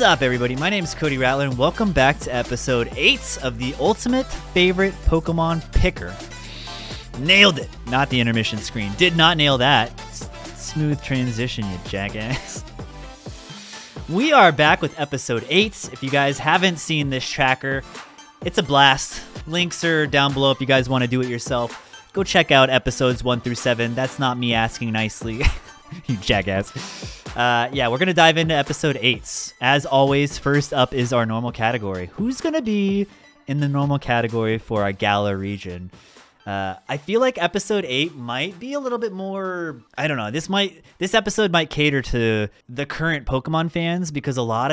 What's up, everybody? My name is Cody Rattler, and welcome back to episode 8 of the Ultimate Favorite Pokemon Picker. Nailed it! Not the intermission screen. Did not nail that. Smooth transition, you jackass. We are back with episode 8. If you guys haven't seen this tracker, it's a blast. Links are down below if you guys want to do it yourself. Go check out episodes 1 through 7. That's not me asking nicely. You jackass. Yeah, we're going to dive into episode 8. As always, first up is our normal category. Who's going to be in the normal category for our Galar region? I feel like episode 8 might be a little bit more, I don't know, this episode might cater to the current Pokemon fans because a lot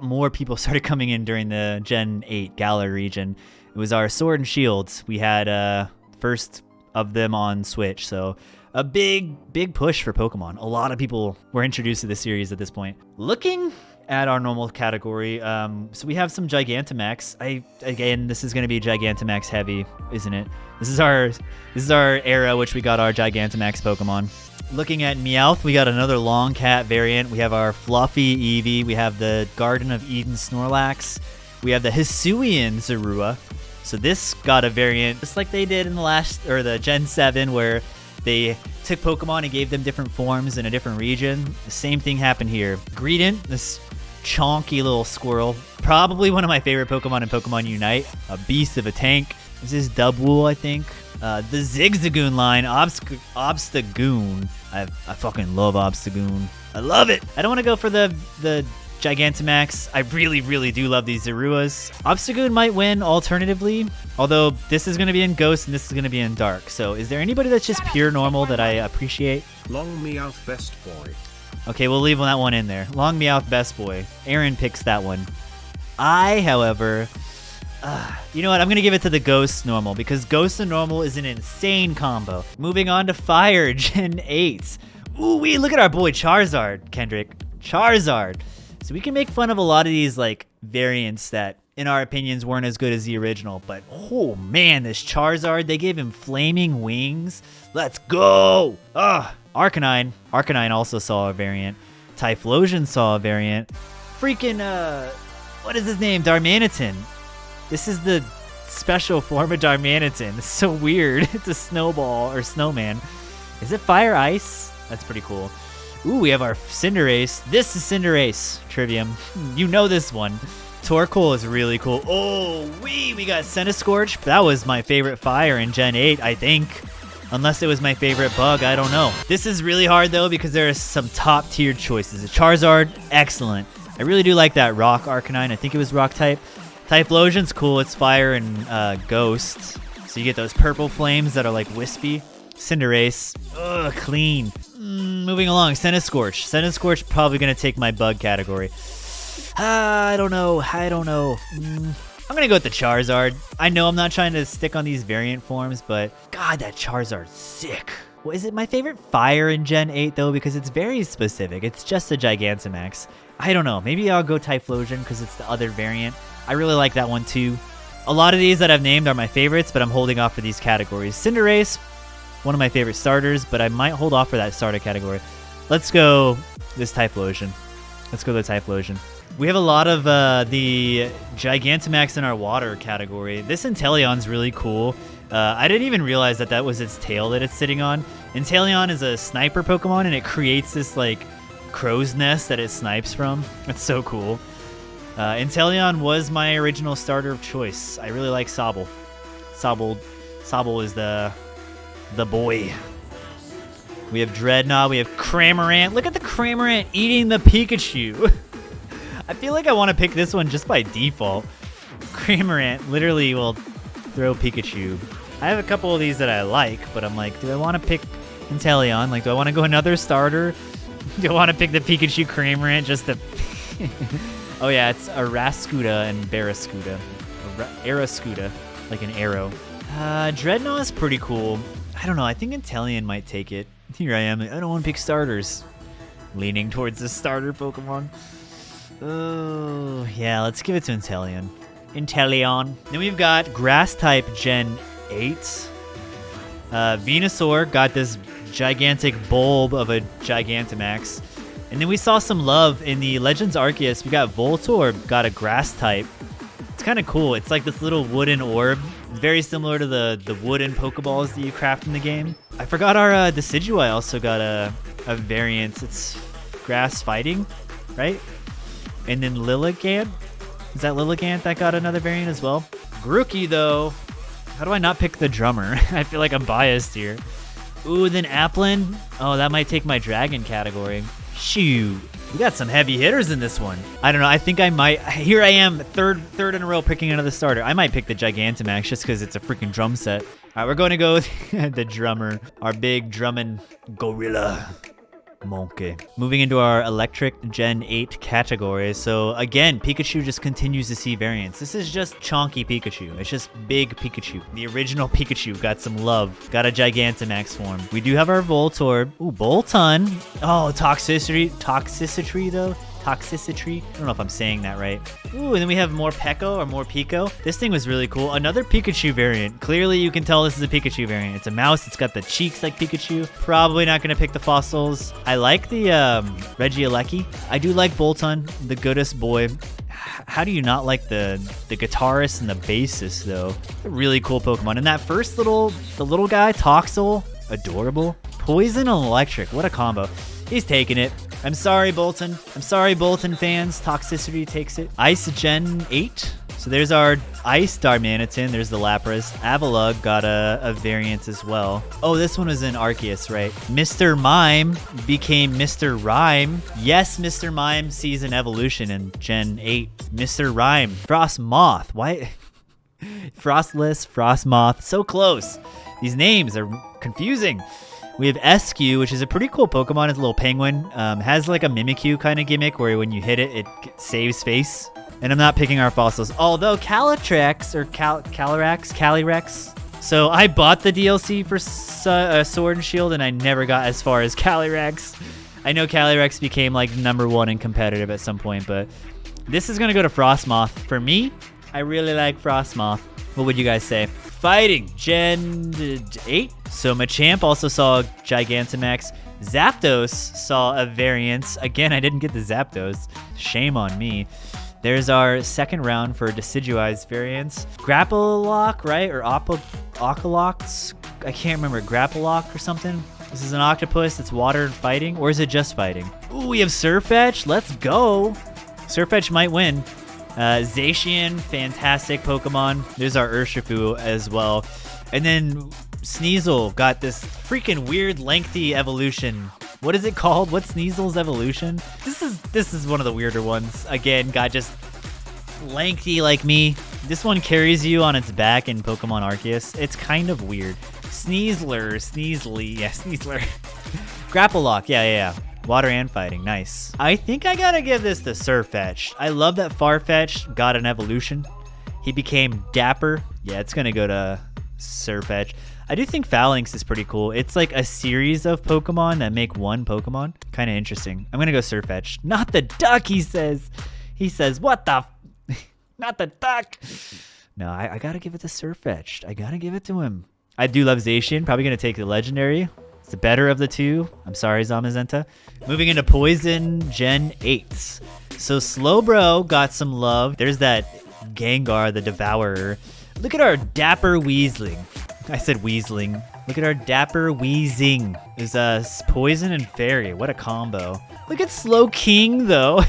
more people started coming in during the Gen 8 Galar region. It was our Sword and Shield. We had first of them on Switch, so a big push for Pokemon. A lot of people were introduced to the series at this point. Looking at our normal category, so we have some Gigantamax. Again, this is going to be Gigantamax heavy, isn't it? This is our era which we got our Gigantamax Pokemon. Looking at Meowth, we got another Long Cat variant. We have our Fluffy Eevee. We have the Garden of Eden Snorlax. We have the Hisuian Zorua. So this got a variant just like they did in the Gen 7 where they took Pokemon and gave them different forms in a different region. The same thing happened here. Greedent, this chonky little squirrel. Probably one of my favorite Pokemon in Pokemon Unite. A beast of a tank. This is Dubwool, I think. The Zigzagoon line, Obstagoon. I fucking love Obstagoon. I love it. I don't want to go for the Gigantamax. I really do love these Zoruas. Obstagoon might win alternatively, although this is going to be in Ghost and this is going to be in Dark. So is there anybody that's just pure normal that I appreciate? Long Meowth Best Boy. Okay, we'll leave that one in there. Long Meowth Best Boy. Aaron picks that one. I, however, you know what? I'm going to give it to the Ghost normal because Ghost and normal is an insane combo. Moving on to Fire, Gen 8. Ooh, look at our boy Charizard, Kendrick. Charizard. So we can make fun of a lot of these like variants that in our opinions weren't as good as the original, but oh man, this Charizard, they gave him flaming wings. Let's go. Arcanine also saw a variant. Typhlosion saw a variant. Freaking what is his name? Darmanitan. This is the special form of Darmanitan. It's so weird. It's a snowball or snowman. Is it fire ice? That's pretty cool. Ooh, we have our Cinderace. This is Cinderace, Trivium. You know this one. Torkoal is really cool. Oh, we got Centiskorch. That was my favorite fire in Gen 8, I think. Unless it was my favorite bug, I don't know. This is really hard, though, because there are some top-tiered choices. Charizard, excellent. I really do like that Rock Arcanine. I think it was Rock type. Typhlosion's cool. It's fire and Ghost. So you get those purple flames that are like wispy. Cinderace, ugh, clean. Moving along, Centiskorch. Centiskorch probably going to take my bug category. I don't know. I'm going to go with the Charizard. I know I'm not trying to stick on these variant forms, but God, that Charizard's sick. Well, is it my favorite fire in Gen 8, though? Because it's very specific. It's just a Gigantamax. I don't know. Maybe I'll go Typhlosion because it's the other variant. I really like that one, too. A lot of these that I've named are my favorites, but I'm holding off for these categories. Cinderace, one of my favorite starters, but I might hold off for that starter category. Let's go this Typhlosion. Let's go the Typhlosion. We have a lot of the Gigantamax in our water category. This Inteleon's really cool. I didn't even realize that was its tail that it's sitting on. Inteleon is a sniper Pokemon, and it creates this like crow's nest that it snipes from. That's so cool. Inteleon was my original starter of choice. I really like Sobble. Sobble is the boy. We have Dreadnought. We have Cramorant. Look at the Cramorant eating the Pikachu. I feel like I want to pick this one just by default. Cramorant literally will throw Pikachu. I have a couple of these that I like, but I'm like, do I want to pick Inteleon? Like, do I want to go another starter? Do I want to pick the Pikachu Cramorant just to... Oh yeah, it's Arascuda and Barrascuda. Arascuda, like an arrow. Dreadnought is pretty cool. I don't know, I think Inteleon might take it. Here I am, I don't want to pick starters. Leaning towards the starter Pokemon. Oh, yeah, let's give it to Inteleon. Then we've got Grass type Gen 8. Venusaur got this gigantic bulb of a Gigantamax. And then we saw some love in the Legends Arceus. We got Voltorb, got a grass type. It's kind of cool. It's like this little wooden orb. It's very similar to the wooden Pokeballs that you craft in the game. I forgot our Decidueye also got a variant. It's grass fighting, right? And then Lilligant. Is that Lilligant that got another variant as well? Grookey, though. How do I not pick the drummer? I feel like I'm biased here. Ooh, then Applin. Oh, that might take my dragon category. Shoot. We got some heavy hitters in this one. I don't know. I think I might. Here I am, third in a row picking another starter. I might pick the Gigantamax just because it's a freaking drum set. All right, we're going to go with the drummer, our big drumming gorilla. Monkey. Moving into our Electric Gen 8 category. So again, Pikachu just continues to see variants. This is just chonky Pikachu. It's just big Pikachu. The original Pikachu got some love. Got a Gigantamax form. We do have our Voltorb. Ooh, Boltund. Oh, Toxicity though. Toxicity. I don't know if I'm saying that right. Ooh, and then we have more Peko or more Pico. This thing was really cool. Another Pikachu variant. Clearly you can tell this is a Pikachu variant. It's a mouse. It's got the cheeks like Pikachu. Probably not going to pick the fossils. I like the Regieleki. I do like Boltund, the goodest boy. How do you not like the guitarist and the bassist though? A really cool Pokemon. And that first the little guy, Toxel, adorable. Poison and Electric. What a combo. He's taking it. I'm sorry, Boltund. I'm sorry, Boltund fans. Toxicity takes it. Ice Gen 8. So there's our Ice Darmanitan. There's the Lapras. Avalugg got a variant as well. Oh, this one was in Arceus, right? Mr. Mime became Mr. Rhyme. Yes, Mr. Mime sees an evolution in Gen 8. Mr. Rhyme. Frostmoth. Why? Frostless, Frostmoth. So close. These names are confusing. We have Eskew, which is a pretty cool Pokemon. It's a little penguin. Has like a Mimikyu kind of gimmick where when you hit it, it saves face. And I'm not picking our fossils. Although Calyrex or Calyrex. So I bought the DLC for Sword and Shield, and I never got as far as Calyrex. I know Calyrex became like #1 in competitive at some point, but this is going to go to Frostmoth. For me, I really like Frostmoth. What would you guys say? Fighting, Gen 8. So Machamp also saw Gigantamax. Zapdos saw a variance. Again, I didn't get the Zapdos. Shame on me. There's our second round for Decidueye's variants. Grapplock, right? Or Octolox? I can't remember. Grapplock or something? This is an octopus. It's water and fighting. Or is it just fighting? Ooh, we have Surfetch. Let's go. Surfetch might win. Zacian, fantastic Pokemon. There's our Urshifu as well. And then Sneasel got this freaking weird lengthy evolution. What is it called? What's Sneasel's evolution? This is one of the weirder ones. Again, got just lengthy like me. This one carries you on its back in Pokemon Arceus. It's kind of weird. Sneasler. Yeah, Sneasler. Grapplock, yeah. Water and fighting, nice. I think I gotta give this to Surfetch. I love that Farfetch got an evolution. He became Dapper. Yeah, it's gonna go to Surfetch. I do think Phalanx is pretty cool. It's like a series of Pokemon that make one Pokemon. Kind of interesting. I'm gonna go Surfetch. Not the duck, he says. He says, what the not the duck. No, I gotta give it to Surfetch. I gotta give it to him. I do love Zacian. Probably gonna take the legendary. It's the better of the two. I'm sorry, Zamazenta. Moving into Poison Gen 8. So Slowbro got some love. There's that Gengar, the Devourer. Look at our Dapper Weasling. I said Weasling. Look at our Dapper Weezing. There's Poison and Fairy. What a combo. Look at Slow King, though.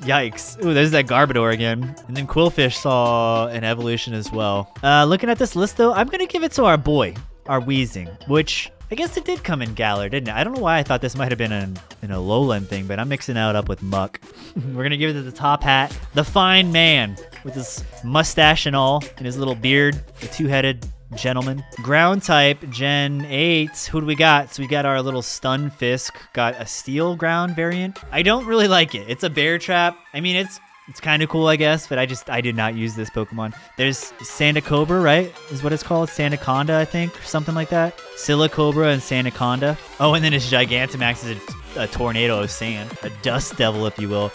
Yikes. Ooh, there's that Garbodor again. And then Quillfish saw an evolution as well. Looking at this list, though, I'm going to give it to our boy, our Weezing, which I guess it did come in Galar, didn't it? I don't know why I thought this might have been in a lowland thing, but I'm mixing it up with Muck. We're going to give it to the top hat, the fine man with his mustache and all, and his little beard, the two-headed gentleman. Ground type, Gen 8. Who do we got? So we got our little Stunfisk, got a steel ground variant. I don't really like it. It's a bear trap. I mean, it's kind of cool, I guess, but I did not use this Pokemon. There's Sandacobra, right? Is what it's called. Sandaconda, I think, or something like that. Silicobra and Sandaconda. Oh, and then its Gigantamax is a tornado of sand. A dust devil, if you will.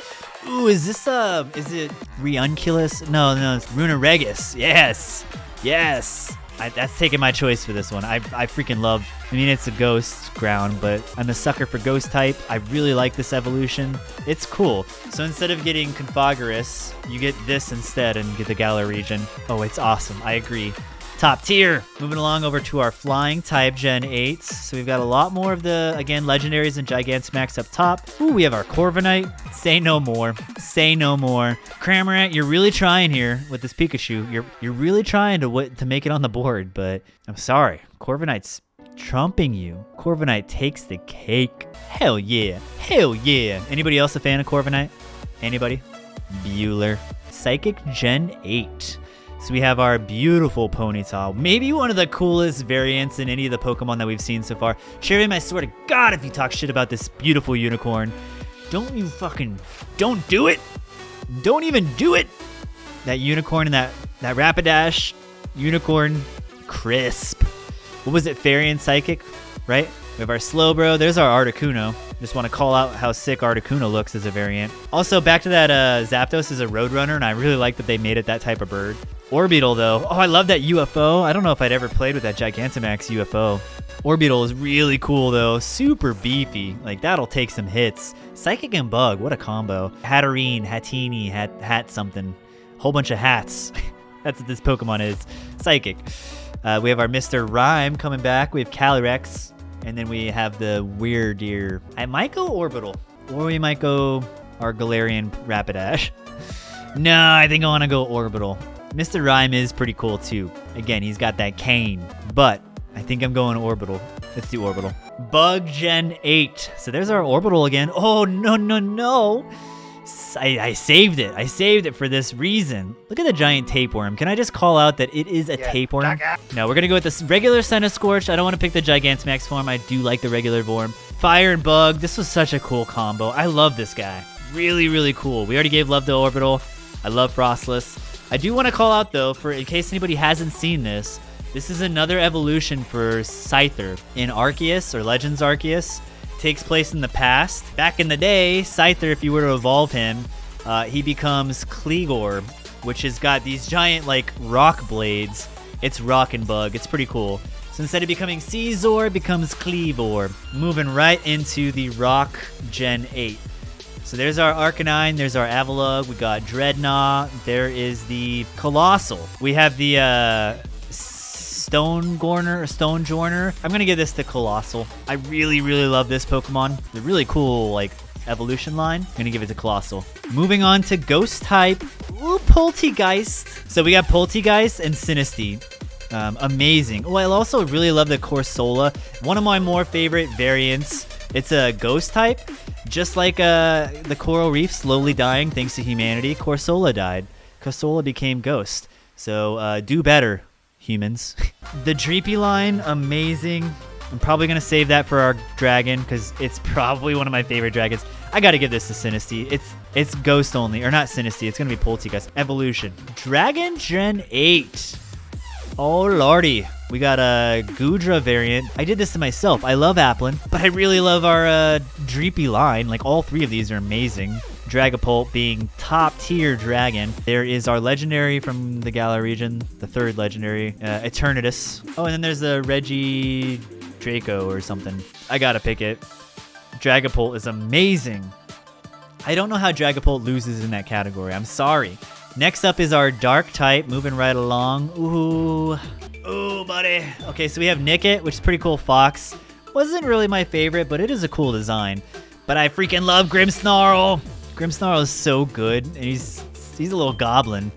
Ooh, is this, is it Reunculus? No, it's Runaregus. Yes. That's taking my choice for this one. I freaking love, I mean, it's a ghost ground, but I'm a sucker for ghost type. I really like this evolution. It's cool. So instead of getting Confogarous, you get this instead and get the Galar region. Oh, it's awesome. I agree. Top tier. Moving along over to our flying type Gen 8s. So we've got a lot more of the, again, legendaries and Gigantamax up top. Ooh, we have our Corviknight. Say no more. Say no more. Cramorant, you're really trying here with this Pikachu. You're really trying to make it on the board, but I'm sorry. Corviknight's trumping you. Corviknight takes the cake. Hell yeah. Hell yeah. Anybody else a fan of Corviknight? Anybody? Bueller. Psychic Gen 8. So we have our beautiful Ponyta. Maybe one of the coolest variants in any of the Pokemon that we've seen so far. Cherrim, I swear to God, if you talk shit about this beautiful unicorn, don't do it. Don't even do it. That unicorn and that Rapidash unicorn, crisp. What was it? Fairy and Psychic, right? We have our Slowbro. There's our Articuno. Just want to call out how sick Articuno looks as a variant. Also, back to that Zapdos as a Roadrunner, and I really like that they made it that type of bird. Orbeetle, though. Oh, I love that UFO. I don't know if I'd ever played with that Gigantamax UFO. Orbeetle is really cool, though. Super beefy. Like, that'll take some hits. Psychic and Bug. What a combo. Hatterene, Hattini, Hat something. Whole bunch of hats. That's what this Pokemon is. Psychic. We have our Mr. Rhyme coming back. We have Calyrex. And then we have the Weirdeer. I might go Orbital. Or we might go our Galarian Rapidash. No, I think I want to go Orbital. Mr. Rhyme is pretty cool too. Again, he's got that cane. But I think I'm going Orbital. Let's do Orbital. Bug Gen 8. So there's our Orbital again. Oh, no. I saved it. I saved it for this reason. Look at the giant tapeworm. Can I just call out that it is a tapeworm? No, we're going to go with this regular Centiskorch. I don't want to pick the Gigantamax form. I do like the regular form. Fire and Bug. This was such a cool combo. I love this guy. Really, really cool. We already gave love to Orbital. I love Frostless. I do want to call out, though, for in case anybody hasn't seen this, this is another evolution for Scyther. In Arceus, or Legends Arceus, takes place in the past. Back in the day, Scyther, if you were to evolve him, he becomes Kleegor, which has got these giant, like, rock blades. It's Rock and Bug. It's pretty cool. So instead of becoming Caesar, it becomes Cleavor. Moving right into the Rock Gen 8. So there's our Arcanine, there's our Avalugg, we got Dreadnought, there is the Colossal. We have the Stonejorner. I'm gonna give this to Colossal. I really, really love this Pokemon. The really cool, like, evolution line. I'm gonna give it to Colossal. Moving on to Ghost type. Ooh, Poltegeist. So we got Poltegeist and Sinistea. Amazing. Oh, I also really love the Corsola. One of my more favorite variants. It's a Ghost type. Just like the coral reef slowly dying thanks to humanity, Corsola died. Corsola became Ghost. So do better, humans. The Dreepy line, amazing. I'm probably going to save that for our dragon because it's probably one of my favorite dragons. I got to give this to Sinistea. It's Ghost only, or not Sinistea. It's going to be Poltegeist. Evolution. Dragon Gen 8. Oh, lordy. We got a Goodra variant. I did this to myself. I love Applin, but I really love our Dreepy line. Like, all three of these are amazing. Dragapult being top tier dragon. There is our legendary from the Galar region, the third legendary, Eternatus. Oh, and then there's the Reggie Draco or something. I gotta pick it. Dragapult is amazing. I don't know how Dragapult loses in that category. I'm sorry. Next up is our dark type, moving right along. Ooh, buddy. Okay, so we have Nickit, which is pretty cool. Fox. Wasn't really my favorite, but it is a cool design. But I freaking love Grimmsnarl. Grimmsnarl is so good, and he's a little goblin.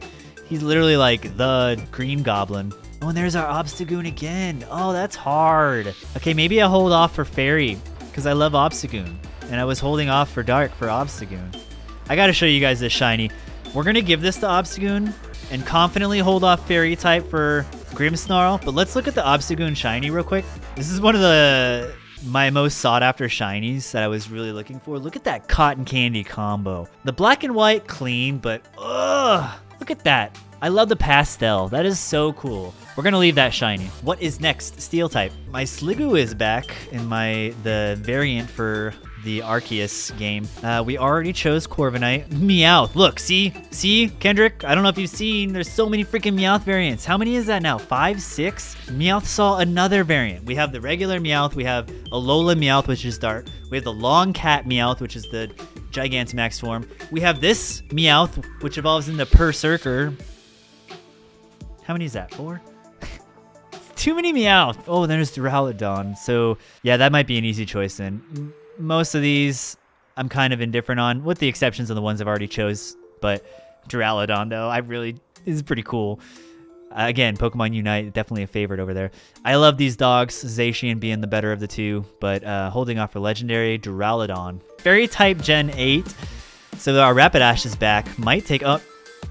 He's literally like the green goblin. Oh, and there's our Obstagoon again. Oh, that's hard. Okay, maybe I'll hold off for Fairy, because I love Obstagoon. And I was holding off for Dark for Obstagoon. I gotta show you guys this shiny. We're gonna give this to Obstagoon and confidently hold off Fairy type for Grimmsnarl, but let's look at the Obstagoon shiny real quick. This is one of my most sought after shinies that I was really looking for. Look at that cotton candy combo. The black and white clean, but look at that. I love the pastel. That is so cool. We're gonna leave that shiny. What is next? Steel type. My Sliggoo is back in the variant for the Arceus game. We already chose Corviknight. Meowth. Look, see, Kendrick? I don't know if you've seen, there's so many freaking Meowth variants. How many is that now? 5, 6? Meowth saw another variant. We have the regular Meowth. We have Alola Meowth, which is dark. We have the Long Cat Meowth, which is the Gigantamax form. We have this Meowth, which evolves into Berserker. How many is that? 4? Too many Meowth. Oh, then there's Duraludon. So yeah, that might be an easy choice then. Most of these I'm kind of indifferent on, with the exceptions of the ones I've already chose. But Duraludon though, is pretty cool. Again, Pokemon Unite, definitely a favorite over there. I love these dogs, Zacian being the better of the two, but holding off for Legendary, Duraludon. Fairy type Gen 8. So our Rapidash is back. Might take up.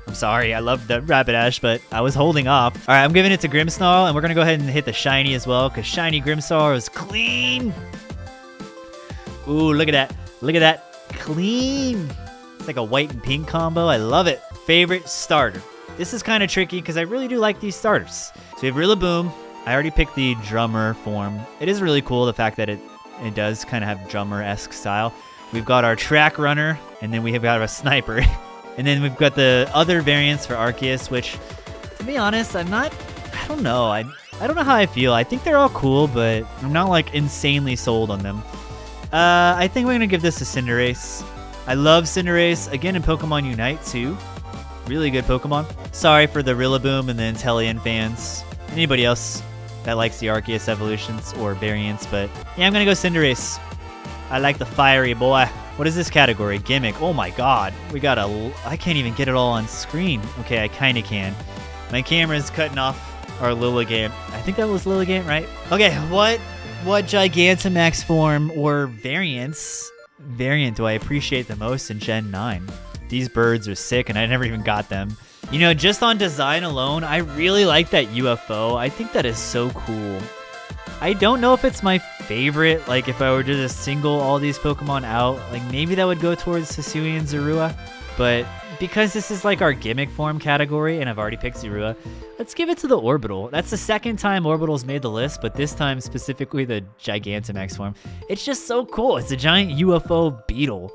I'm sorry, I love the Rapidash, but I was holding off. All right, I'm giving it to Grimmsnarl, and we're going to go ahead and hit the shiny as well, because shiny Grimmsnarl is clean. Ooh, look at that. Look at that. Clean. It's like a white and pink combo. I love it. Favorite starter. This is kind of tricky, because I really do like these starters. So we have Rillaboom. I already picked the Drummer form. It is really cool, the fact that it does kind of have Drummer-esque style. We've got our Track Runner, and then we have got a Sniper. And then we've got the other variants for Arceus, which, to be honest, I don't know. I don't know how I feel. I think they're all cool, but I'm not like insanely sold on them. I think we're going to give this a Cinderace. I love Cinderace, again in Pokemon Unite too. Really good Pokemon. Sorry for the Rillaboom and the Inteleon fans. Anybody else that likes the Arceus evolutions or variants, but yeah, I'm going to go Cinderace. I like the fiery boy. What is this category? Gimmick. Oh my god. I can't even get it all on screen. Okay, I kind of can. My camera's cutting off our Lilligant. I think that was Lilligant, right? Okay, what Gigantamax form or variant do I appreciate the most in Gen 9? These birds are sick and I never even got them. You know, just on design alone, I really like that UFO. I think that is so cool. I don't know if it's my favorite, like if I were to just single all these Pokemon out, like maybe that would go towards Hisuian and Zorua, but because this is like our gimmick form category and I've already picked Zorua, let's give it to the Orbital. That's the second time Orbital's made the list, but this time specifically the Gigantamax form. It's just so cool. It's a giant UFO beetle.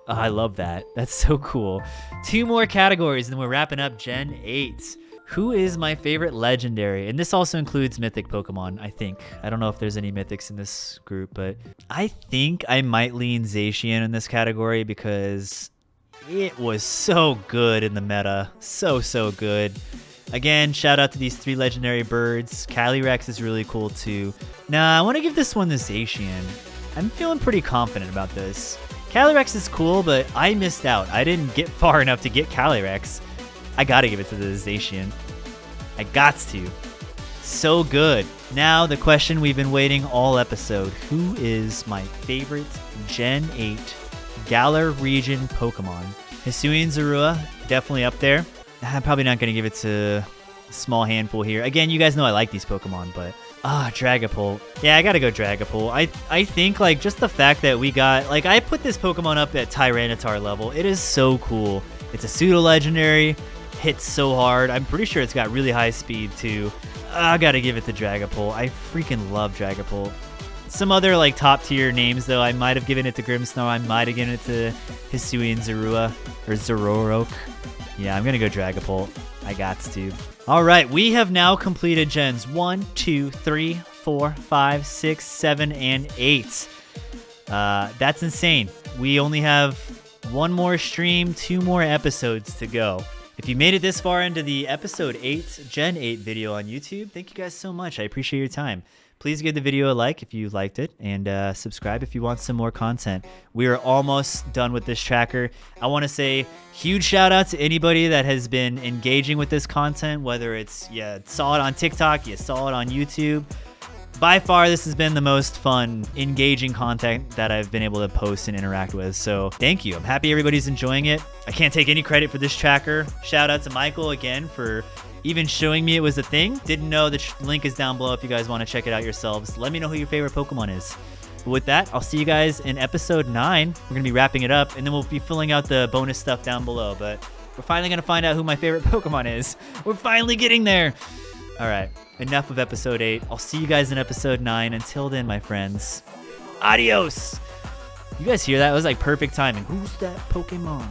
Oh, I love that. That's so cool. 2 more categories and then we're wrapping up Gen 8. Who is my favorite legendary? And this also includes mythic Pokemon, I think. I don't know if there's any mythics in this group, but I think I might lean Zacian in this category because it was so good in the meta. So good. Again, shout out to these 3 legendary birds. Calyrex is really cool too. Nah, I want to give this one to Zacian. I'm feeling pretty confident about this. Calyrex is cool, but I missed out. I didn't get far enough to get Calyrex. I gotta give it to the Zacian. I gots to. So good. Now the question we've been waiting all episode. Who is my favorite Gen 8 Galar Region Pokemon? Hisuian Zorua, definitely up there. I'm probably not gonna give it to a small handful here. Again, you guys know I like these Pokemon, but Dragapult. Yeah, I gotta go Dragapult. I think like just the fact that we got, like I put this Pokemon up at Tyranitar level. It is so cool. It's a pseudo legendary. Hits so hard. I'm pretty sure it's got really high speed too. I gotta give it to Dragapult. I freaking love Dragapult. Some other like top tier names though, I might have given it to Grimmsnarl. I might have given it to Hisuian Zorua or Zororoak. Yeah, I'm gonna go Dragapult. I gots to. All right, we have now completed gens 1, 2, 3, 4, 5, 6, 7, and 8. That's insane. We only have 1 more stream, 2 more episodes to go. If you made it this far into the episode 8, Gen 8 video on YouTube, thank you guys so much. I appreciate your time. Please give the video a like if you liked it, and subscribe if you want some more content. We are almost done with this tracker. I want to say huge shout out to anybody that has been engaging with this content, whether it's you saw it on TikTok, you saw it on YouTube. By far, this has been the most fun, engaging content that I've been able to post and interact with. So thank you. I'm happy everybody's enjoying it. I can't take any credit for this tracker. Shout out to Michael again for even showing me it was a thing. Didn't know. The link is down below if you guys want to check it out yourselves. Let me know who your favorite Pokemon is. But with that, I'll see you guys in episode 9. We're going to be wrapping it up, and then we'll be filling out the bonus stuff down below. But we're finally going to find out who my favorite Pokemon is. We're finally getting there. All right. Enough of episode 8. I'll see you guys in episode 9. Until then, my friends, adios. You guys hear that? It was like perfect timing. Who's that Pokemon?